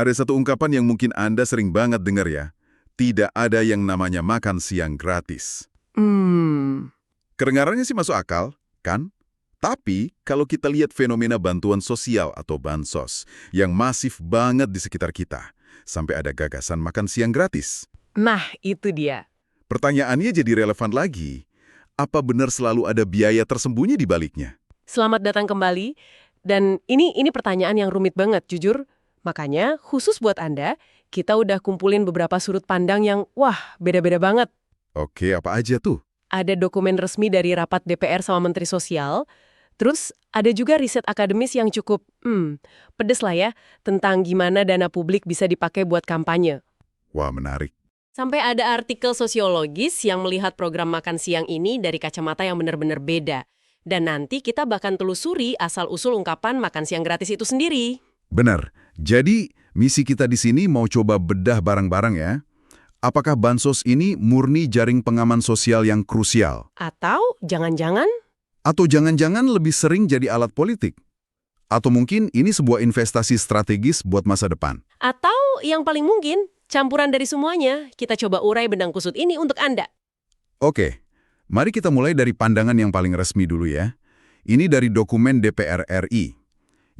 Ada satu ungkapan yang mungkin Anda sering banget dengar ya. Tidak ada yang namanya makan siang gratis. Hmm, Kedengarannya sih masuk akal, kan? Tapi, kalau kita lihat fenomena bantuan sosial atau bansos yang masif banget di sekitar kita, sampai ada gagasan makan siang gratis. nah itu dia. Pertanyaannya jadi relevan lagi. Apa benar selalu ada biaya tersembunyi di baliknya? Selamat datang kembali. Dan ini pertanyaan yang rumit banget, jujur. Makanya, khusus buat Anda, kita udah kumpulin beberapa sudut pandang yang, wah, beda-beda banget. Oke, apa aja tuh? Ada dokumen resmi dari rapat DPR sama Menteri Sosial, terus ada juga riset akademis yang cukup, pedes lah ya, tentang gimana dana publik bisa dipakai buat kampanye. Wah, menarik. Sampai ada artikel sosiologis yang melihat program makan siang ini dari kacamata yang benar-benar beda. Dan nanti kita bahkan telusuri asal-usul ungkapan makan siang gratis itu sendiri. Benar. Jadi, misi kita di sini mau coba bedah barang-barang ya. Apakah bansos ini murni jaring pengaman sosial yang krusial? Atau jangan-jangan, Atau jangan-jangan lebih sering jadi alat politik? Atau mungkin ini sebuah investasi strategis buat masa depan? atau yang paling mungkin, campuran dari semuanya. Kita coba urai benang kusut ini untuk Anda. Oke, mari kita mulai dari pandangan yang paling resmi dulu ya. Ini dari dokumen DPR RI.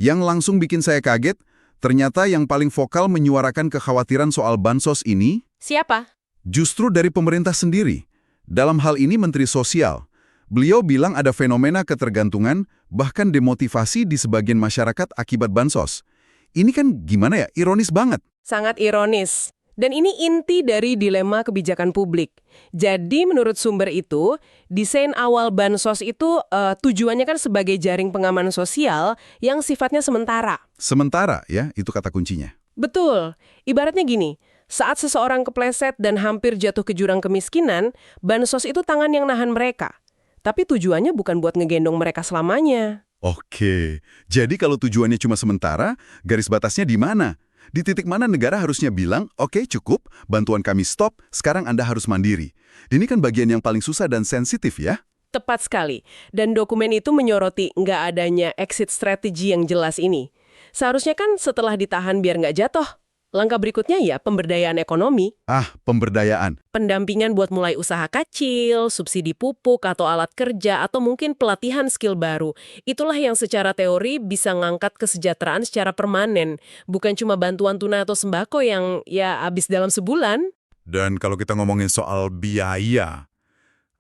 Yang langsung bikin saya kaget, ternyata yang paling vokal menyuarakan kekhawatiran soal bansos ini Siapa? justru dari pemerintah sendiri. Dalam hal ini Menteri Sosial. Beliau bilang ada fenomena ketergantungan, bahkan demotivasi di sebagian masyarakat akibat bansos. Ini kan gimana ya, ironis banget. Sangat ironis. Dan ini inti dari dilema kebijakan publik. Jadi menurut sumber itu, desain awal bansos itu tujuannya kan sebagai jaring pengaman sosial yang sifatnya sementara. Sementara ya, itu kata kuncinya. Betul. Ibaratnya gini, saat seseorang kepleset dan hampir jatuh ke jurang kemiskinan, bansos itu tangan yang nahan mereka. Tapi tujuannya bukan buat ngegendong mereka selamanya. Oke, jadi kalau tujuannya cuma sementara, garis batasnya di mana? Di titik mana negara harusnya bilang, oke cukup, bantuan kami stop, sekarang Anda harus mandiri. Ini kan bagian yang paling susah dan sensitif ya? Tepat sekali. Dan dokumen itu menyoroti nggak adanya exit strategy yang jelas ini. Seharusnya kan setelah ditahan biar nggak jatuh. Langkah berikutnya ya pemberdayaan ekonomi. Ah, pemberdayaan. Pendampingan buat mulai usaha kecil, subsidi pupuk atau alat kerja, atau mungkin pelatihan skill baru. Itulah yang secara teori bisa ngangkat kesejahteraan secara permanen. Bukan cuma bantuan tunai atau sembako yang ya habis dalam sebulan. Dan kalau kita ngomongin soal biaya,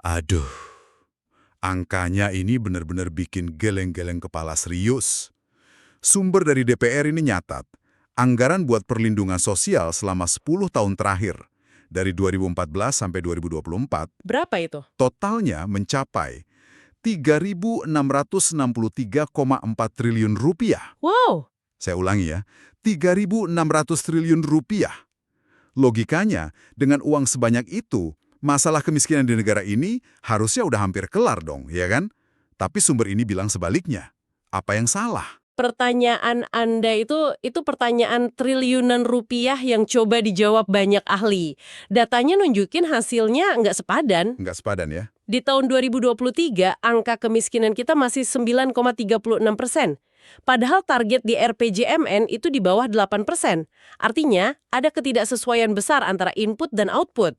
aduh, angkanya ini benar-benar bikin geleng-geleng kepala serius. Sumber dari DPR ini nyatat, anggaran buat perlindungan sosial selama 10 tahun terakhir, dari 2014 sampai 2024, Berapa itu? totalnya mencapai 3.663,4 triliun rupiah. Wow! Saya ulangi ya, 3.600 triliun rupiah. Logikanya, dengan uang sebanyak itu, masalah kemiskinan di negara ini harusnya udah hampir kelar dong, ya kan? Tapi sumber ini bilang sebaliknya. Apa yang salah? Pertanyaan Anda itu pertanyaan triliunan rupiah yang coba dijawab banyak ahli. Datanya nunjukin hasilnya nggak sepadan. Nggak sepadan ya? Di tahun 2023, angka kemiskinan kita masih 9,36%. Padahal target di RPJMN itu di bawah 8%. Artinya, ada ketidaksesuaian besar antara input dan output.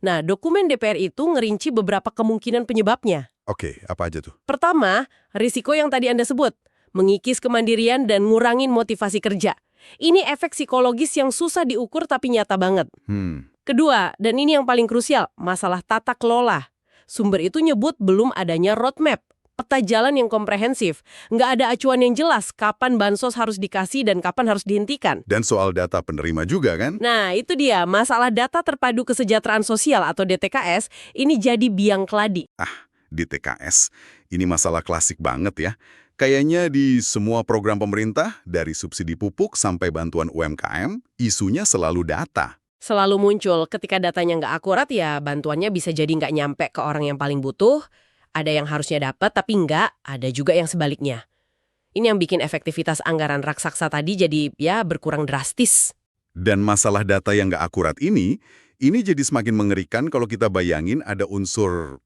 Nah, dokumen DPR itu ngerinci beberapa kemungkinan penyebabnya. Oke, apa aja tuh? Pertama, risiko yang tadi Anda sebut, mengikis kemandirian dan ngurangin motivasi kerja. Ini efek psikologis yang susah diukur tapi nyata banget. Kedua, dan ini yang paling krusial, masalah tata kelola. Sumber itu nyebut belum adanya roadmap, peta jalan yang komprehensif. Nggak ada acuan yang jelas kapan bansos harus dikasih dan kapan harus dihentikan. Dan soal data penerima juga kan? Nah, itu dia, masalah data terpadu kesejahteraan sosial atau DTKS, ini jadi biang keladi. Di TKS, ini masalah klasik banget ya. Kayaknya di semua program pemerintah, dari subsidi pupuk sampai bantuan UMKM, isunya selalu data. Selalu muncul ketika datanya nggak akurat ya bantuannya bisa jadi nggak nyampe ke orang yang paling butuh, ada yang harusnya dapat tapi nggak, ada juga yang sebaliknya. Ini yang bikin efektivitas anggaran raksasa tadi jadi ya berkurang drastis. Dan masalah data yang nggak akurat ini jadi semakin mengerikan kalau kita bayangin ada unsur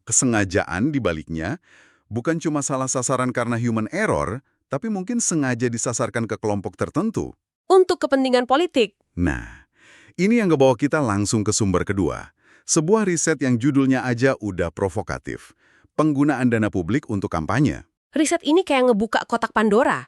kesengajaan di baliknya, bukan cuma salah sasaran karena human error, tapi mungkin sengaja disasarkan ke kelompok tertentu. untuk kepentingan politik. Nah, ini yang ngebawa kita langsung ke sumber kedua. Sebuah riset yang judulnya aja udah provokatif. Penggunaan dana publik untuk kampanye. Riset ini kayak ngebuka kotak Pandora,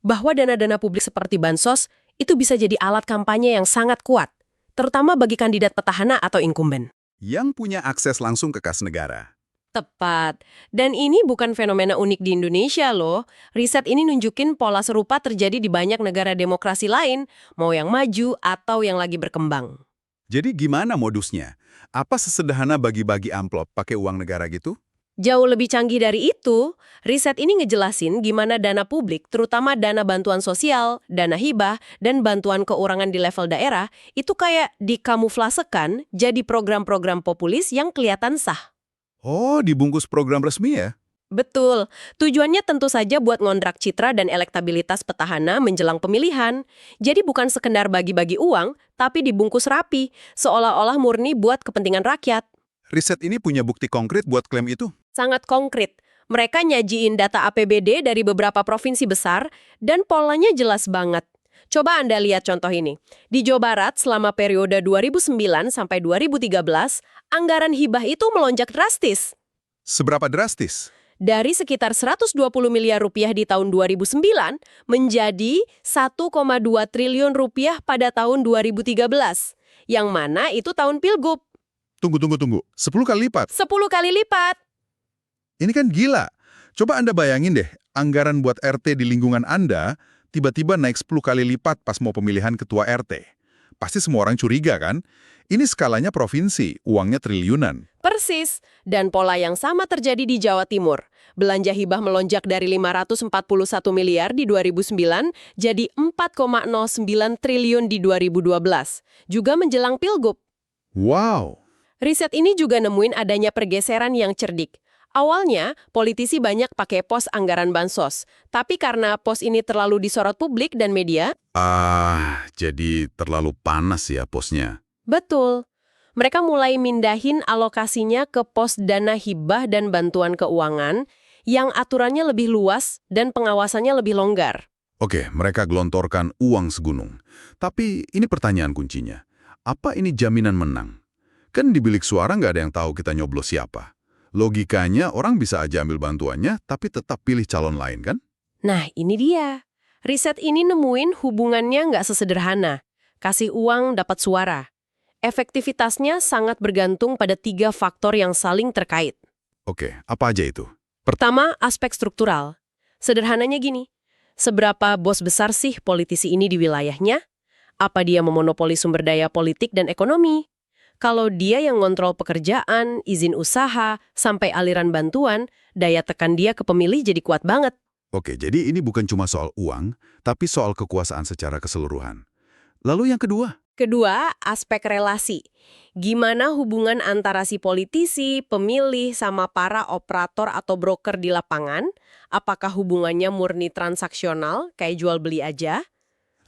bahwa dana-dana publik seperti bansos itu bisa jadi alat kampanye yang sangat kuat, terutama bagi kandidat petahana atau incumbent. Yang punya akses langsung ke kas negara. Tepat. Dan ini bukan fenomena unik di Indonesia loh. Riset ini nunjukin pola serupa terjadi di banyak negara demokrasi lain, mau yang maju atau yang lagi berkembang. Jadi gimana modusnya? Apa sesederhana bagi-bagi amplop pakai uang negara gitu? Jauh lebih canggih dari itu, riset ini ngejelasin gimana dana publik, terutama dana bantuan sosial, dana hibah, dan bantuan keuangan di level daerah, itu kayak dikamuflasekan jadi program-program populis yang kelihatan sah. Oh, dibungkus program resmi ya? Betul. Tujuannya tentu saja buat ngontrak citra dan elektabilitas petahana menjelang pemilihan. Jadi bukan sekedar bagi-bagi uang, tapi dibungkus rapi, seolah-olah murni buat kepentingan rakyat. Riset ini punya bukti konkret buat klaim itu? Sangat konkret. Mereka nyajiin data APBD dari beberapa provinsi besar, dan polanya jelas banget. Coba Anda lihat contoh ini. Di Jawa Barat, selama periode 2009 sampai 2013, anggaran hibah itu melonjak drastis. Seberapa drastis? Dari sekitar 120 miliar rupiah di tahun 2009 menjadi 1,2 triliun rupiah pada tahun 2013. Yang mana itu tahun Pilgub. Tunggu. 10 kali lipat. 10 kali lipat. Ini kan gila. Coba Anda bayangin deh, anggaran buat RT di lingkungan Anda tiba-tiba naik 10 kali lipat pas mau pemilihan ketua RT. Pasti semua orang curiga kan? Ini skalanya provinsi, uangnya triliunan. Persis. Dan pola yang sama terjadi di Jawa Timur. Belanja hibah melonjak dari 541 miliar di 2009 jadi 4,09 triliun di 2012. Juga menjelang Pilgub. Wow. Riset ini juga nemuin adanya pergeseran yang cerdik. Awalnya, politisi banyak pakai pos anggaran bansos. Tapi karena pos ini terlalu disorot publik dan media, jadi terlalu panas ya posnya. betul. Mereka mulai mindahin alokasinya ke pos dana hibah dan bantuan keuangan yang aturannya lebih luas dan pengawasannya lebih longgar. Oke, mereka gelontorkan uang segunung. Tapi ini pertanyaan kuncinya. Apa ini jaminan menang? Kan di bilik suara nggak ada yang tahu kita nyoblos siapa. Logikanya orang bisa aja ambil bantuannya, tapi tetap pilih calon lain kan? Nah, ini dia. Riset ini nemuin hubungannya nggak sesederhana. Kasih uang dapat suara. Efektivitasnya sangat bergantung pada 3 faktor yang saling terkait. Oke, apa aja itu? Pertama, aspek struktural. Sederhananya gini, seberapa bos besar sih politisi ini di wilayahnya? Apa dia memonopoli sumber daya politik dan ekonomi? Kalau dia yang ngontrol pekerjaan, izin usaha, sampai aliran bantuan, daya tekan dia ke pemilih jadi kuat banget. Oke, jadi ini bukan cuma soal uang, tapi soal kekuasaan secara keseluruhan. Lalu yang kedua? Kedua, aspek relasi. Gimana hubungan antara si politisi, pemilih, sama para operator atau broker di lapangan? Apakah hubungannya murni transaksional, kayak jual beli aja?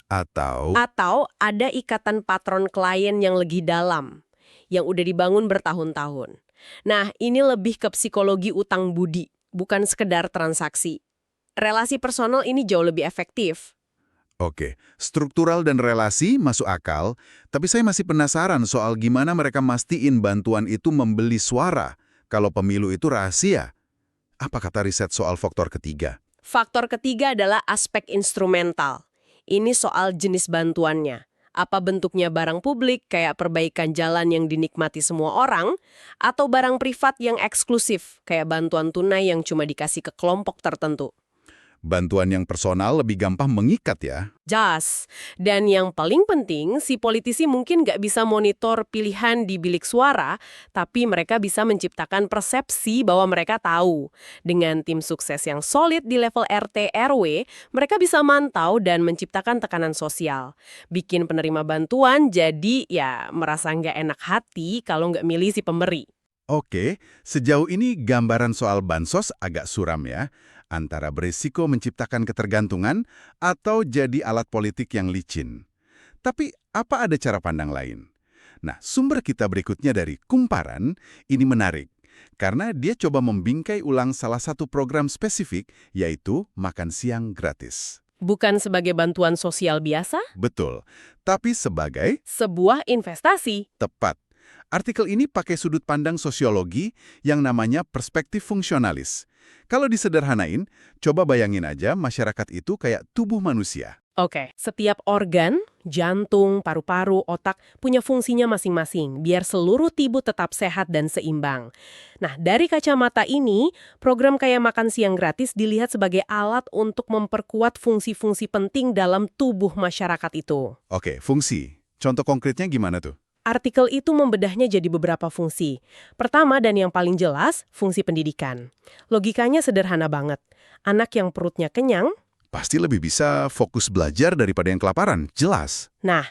Atau Ada ikatan patron klien yang lebih dalam, yang udah dibangun bertahun-tahun. Nah, ini lebih ke psikologi utang budi, bukan sekedar transaksi. Relasi personal ini jauh lebih efektif. Oke, struktural dan relasi masuk akal, tapi saya masih penasaran soal gimana mereka mastiin bantuan itu membeli suara kalau pemilu itu rahasia. Apa kata riset soal faktor ketiga? Faktor ketiga adalah aspek instrumental. Ini soal jenis bantuannya. Apa bentuknya barang publik kayak perbaikan jalan yang dinikmati semua orang, atau barang privat yang eksklusif kayak bantuan tunai yang cuma dikasih ke kelompok tertentu. Bantuan yang personal lebih gampang mengikat ya. Jas. Dan yang paling penting, si politisi mungkin nggak bisa monitor pilihan di bilik suara, tapi mereka bisa menciptakan persepsi bahwa mereka tahu. Dengan tim sukses yang solid di level RT RW, mereka bisa mantau dan menciptakan tekanan sosial. Bikin penerima bantuan jadi ya merasa nggak enak hati kalau nggak milih si pemberi. Oke, sejauh ini gambaran soal bansos agak suram ya. Antara berisiko menciptakan ketergantungan atau jadi alat politik yang licin. Tapi apa ada cara pandang lain? Nah, sumber kita berikutnya dari Kumparan ini menarik. Karena dia coba membingkai ulang salah satu program spesifik, yaitu makan siang gratis. Bukan sebagai bantuan sosial biasa, Betul. Tapi sebagai sebuah investasi. tepat. Artikel ini pakai sudut pandang sosiologi yang namanya perspektif fungsionalis. Kalau disederhanain, coba bayangin aja masyarakat itu kayak tubuh manusia. Oke, setiap organ, jantung, paru-paru, otak, punya fungsinya masing-masing, biar seluruh tubuh tetap sehat dan seimbang. Nah, dari kacamata ini, program kayak makan siang gratis dilihat sebagai alat untuk memperkuat fungsi-fungsi penting dalam tubuh masyarakat itu. Oke, fungsi. Contoh konkretnya gimana tuh? Artikel itu membedahnya jadi beberapa fungsi. Pertama dan yang paling jelas, fungsi pendidikan. Logikanya sederhana banget. Anak yang perutnya kenyang, Pasti lebih bisa fokus belajar daripada yang kelaparan, jelas. nah,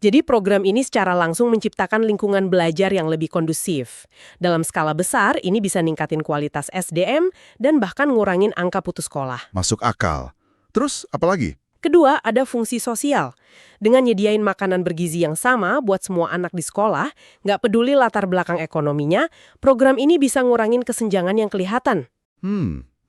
jadi program ini secara langsung menciptakan lingkungan belajar yang lebih kondusif. Dalam skala besar, ini bisa ningkatin kualitas SDM dan bahkan ngurangin angka putus sekolah. Masuk akal. Terus, apa lagi? Kedua, ada fungsi sosial. Dengan nyediain makanan bergizi yang sama buat semua anak di sekolah, nggak peduli latar belakang ekonominya, program ini bisa ngurangin kesenjangan yang kelihatan.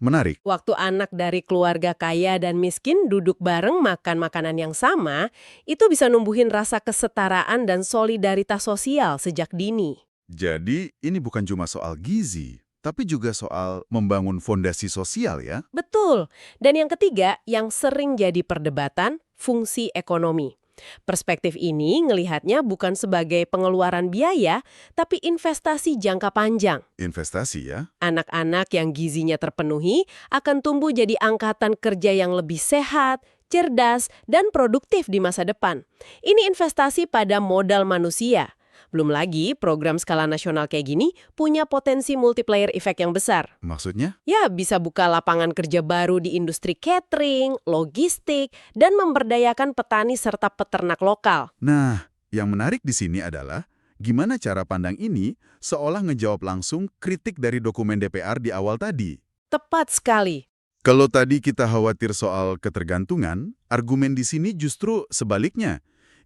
Menarik. Waktu anak dari keluarga kaya dan miskin duduk bareng makan makanan yang sama, itu bisa numbuhin rasa kesetaraan dan solidaritas sosial sejak dini. Jadi, ini bukan cuma soal gizi, tapi juga soal membangun fondasi sosial ya? Betul. Dan yang ketiga, yang sering jadi perdebatan, fungsi ekonomi. Perspektif ini ngelihatnya bukan sebagai pengeluaran biaya, tapi investasi jangka panjang. Investasi ya? Anak-anak yang gizinya terpenuhi akan tumbuh jadi angkatan kerja yang lebih sehat, cerdas, dan produktif di masa depan. Ini investasi pada modal manusia. Belum lagi, program skala nasional kayak gini punya potensi multiplier effect yang besar. Maksudnya? Ya, bisa buka lapangan kerja baru di industri catering, logistik, dan memberdayakan petani serta peternak lokal. Nah, yang menarik di sini adalah gimana cara pandang ini seolah ngejawab langsung kritik dari dokumen DPR di awal tadi. Tepat sekali. Kalau tadi kita khawatir soal ketergantungan, argumen di sini justru sebaliknya.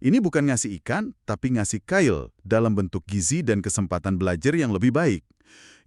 Ini bukan ngasih ikan, tapi ngasih kail dalam bentuk gizi dan kesempatan belajar yang lebih baik.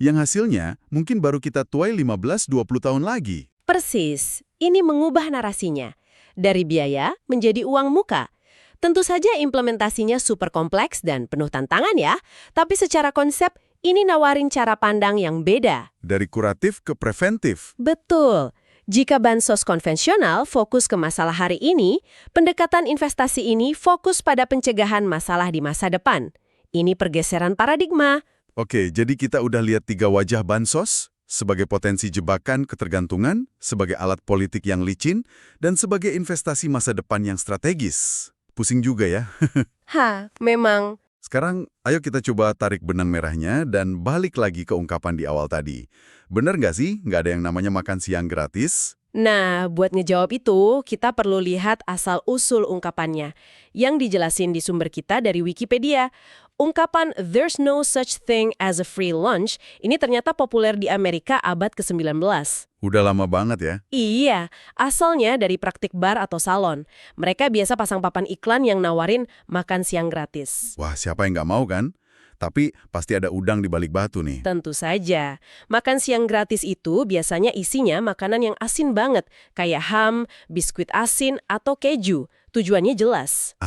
Yang hasilnya mungkin baru kita tuai 15-20 tahun lagi. Persis, ini mengubah narasinya. Dari biaya menjadi uang muka. Tentu saja implementasinya super kompleks dan penuh tantangan ya, tapi secara konsep ini nawarin cara pandang yang beda. Dari kuratif ke preventif. Betul. Jika bansos konvensional fokus ke masalah hari ini, pendekatan investasi ini fokus pada pencegahan masalah di masa depan. Ini pergeseran paradigma. Oke, jadi kita udah lihat 3 wajah bansos, sebagai potensi jebakan ketergantungan, sebagai alat politik yang licin, dan sebagai investasi masa depan yang strategis. Pusing juga ya. Memang. Sekarang, ayo kita coba tarik benang merahnya dan balik lagi ke ungkapan di awal tadi. Bener nggak sih, nggak ada yang namanya makan siang gratis? Nah, buat ngejawab itu, kita perlu lihat asal-usul ungkapannya, yang dijelasin di sumber kita dari Wikipedia. Ungkapan "there's no such thing as a free lunch" ini ternyata populer di Amerika abad ke-19. Udah lama banget ya. Iya, asalnya dari praktik bar atau salon. Mereka biasa pasang papan iklan yang nawarin makan siang gratis. Wah, siapa yang nggak mau kan? Tapi pasti ada udang di balik batu nih. Tentu saja. Makan siang gratis itu biasanya isinya makanan yang asin banget, kayak ham, biskuit asin, atau keju. Tujuannya jelas.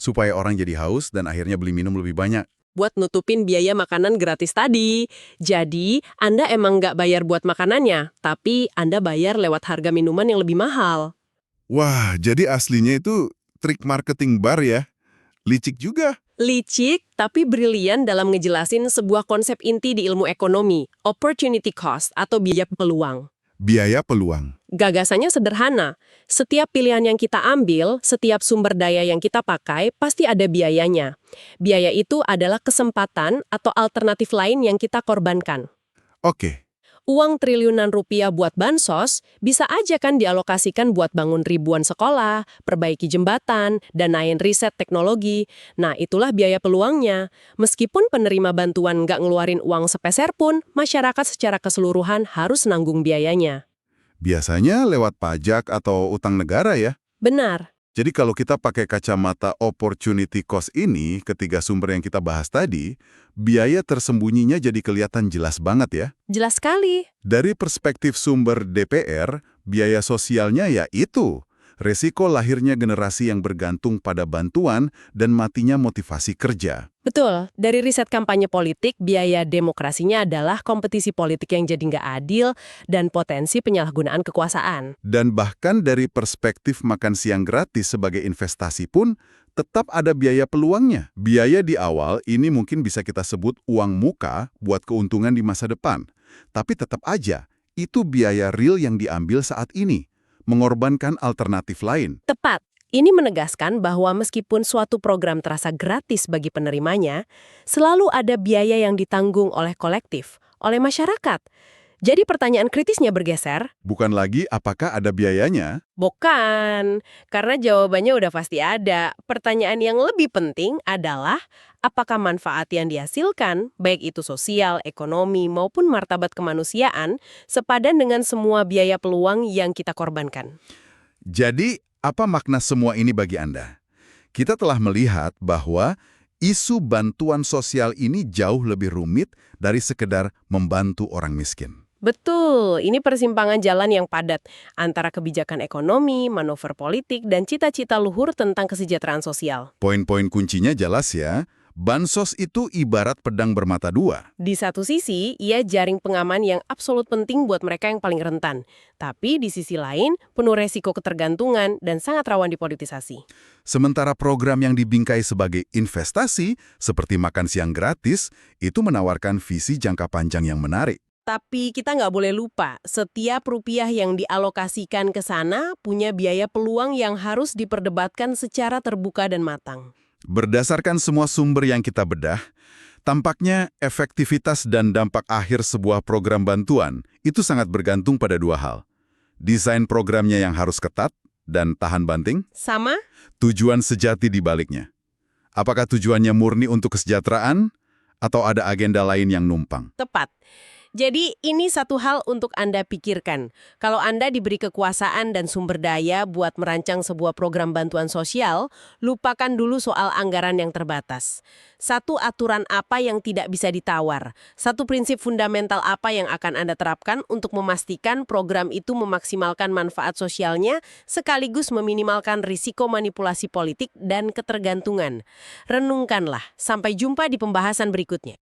Supaya orang jadi haus dan akhirnya beli minum lebih banyak. Buat nutupin biaya makanan gratis tadi. Jadi, Anda emang nggak bayar buat makanannya, tapi Anda bayar lewat harga minuman yang lebih mahal. Wah, jadi aslinya itu trik marketing bar ya? Licik juga. Licik, tapi brilian dalam ngejelasin sebuah konsep inti di ilmu ekonomi, opportunity cost atau biaya peluang. Biaya peluang. Gagasannya sederhana. Setiap pilihan yang kita ambil, setiap sumber daya yang kita pakai, pasti ada biayanya. Biaya itu adalah kesempatan atau alternatif lain yang kita korbankan. Oke. Uang triliunan rupiah buat bansos bisa aja kan dialokasikan buat bangun ribuan sekolah, perbaiki jembatan, danain riset teknologi. Nah, itulah biaya peluangnya. Meskipun penerima bantuan nggak ngeluarin uang sepeser pun, masyarakat secara keseluruhan harus nanggung biayanya. Biasanya lewat pajak atau utang negara ya? Benar. Jadi kalau kita pakai kacamata opportunity cost ini, ketiga sumber yang kita bahas tadi, biaya tersembunyinya jadi kelihatan jelas banget ya. Jelas sekali. Dari perspektif sumber DPR, Biaya sosialnya ya itu. Resiko lahirnya generasi yang bergantung pada bantuan dan matinya motivasi kerja. Betul, dari riset kampanye politik, biaya demokrasinya adalah kompetisi politik yang jadi nggak adil dan potensi penyalahgunaan kekuasaan. Dan bahkan dari perspektif makan siang gratis sebagai investasi pun, tetap ada biaya peluangnya. Biaya di awal ini mungkin bisa kita sebut uang muka buat keuntungan di masa depan. Tapi tetap aja, itu biaya real yang diambil saat ini, mengorbankan alternatif lain. Tepat. Ini menegaskan bahwa meskipun suatu program terasa gratis bagi penerimanya, selalu ada biaya yang ditanggung oleh kolektif, oleh masyarakat. Jadi pertanyaan kritisnya bergeser. Bukan lagi apakah ada biayanya, Bukan, karena jawabannya udah pasti ada. Pertanyaan yang lebih penting adalah, apakah manfaat yang dihasilkan, baik itu sosial, ekonomi, maupun martabat kemanusiaan, sepadan dengan semua biaya peluang yang kita korbankan. Jadi, apa makna semua ini bagi Anda? Kita telah melihat bahwa isu bantuan sosial ini jauh lebih rumit dari sekedar membantu orang miskin. Betul, ini persimpangan jalan yang padat antara kebijakan ekonomi, manuver politik, dan cita-cita luhur tentang kesejahteraan sosial. Poin-poin kuncinya jelas ya. Bansos itu ibarat pedang bermata dua. Di satu sisi, ia jaring pengaman yang absolut penting buat mereka yang paling rentan. Tapi di sisi lain, penuh resiko ketergantungan dan sangat rawan dipolitisasi. Sementara program yang dibingkai sebagai investasi, seperti makan siang gratis, itu menawarkan visi jangka panjang yang menarik. Tapi kita nggak boleh lupa, setiap rupiah yang dialokasikan ke sana punya biaya peluang yang harus diperdebatkan secara terbuka dan matang. Berdasarkan semua sumber yang kita bedah, tampaknya efektivitas dan dampak akhir sebuah program bantuan itu sangat bergantung pada dua hal. Desain programnya yang harus ketat dan tahan banting, Sama? tujuan sejati di baliknya. Apakah tujuannya murni untuk kesejahteraan atau ada agenda lain yang numpang? Tepat. Jadi ini satu hal untuk Anda pikirkan. Kalau Anda diberi kekuasaan dan sumber daya buat merancang sebuah program bantuan sosial, lupakan dulu soal anggaran yang terbatas. Satu aturan apa yang tidak bisa ditawar? Satu prinsip fundamental apa yang akan Anda terapkan untuk memastikan program itu memaksimalkan manfaat sosialnya sekaligus meminimalkan risiko manipulasi politik dan ketergantungan? Renungkanlah. Sampai jumpa di pembahasan berikutnya.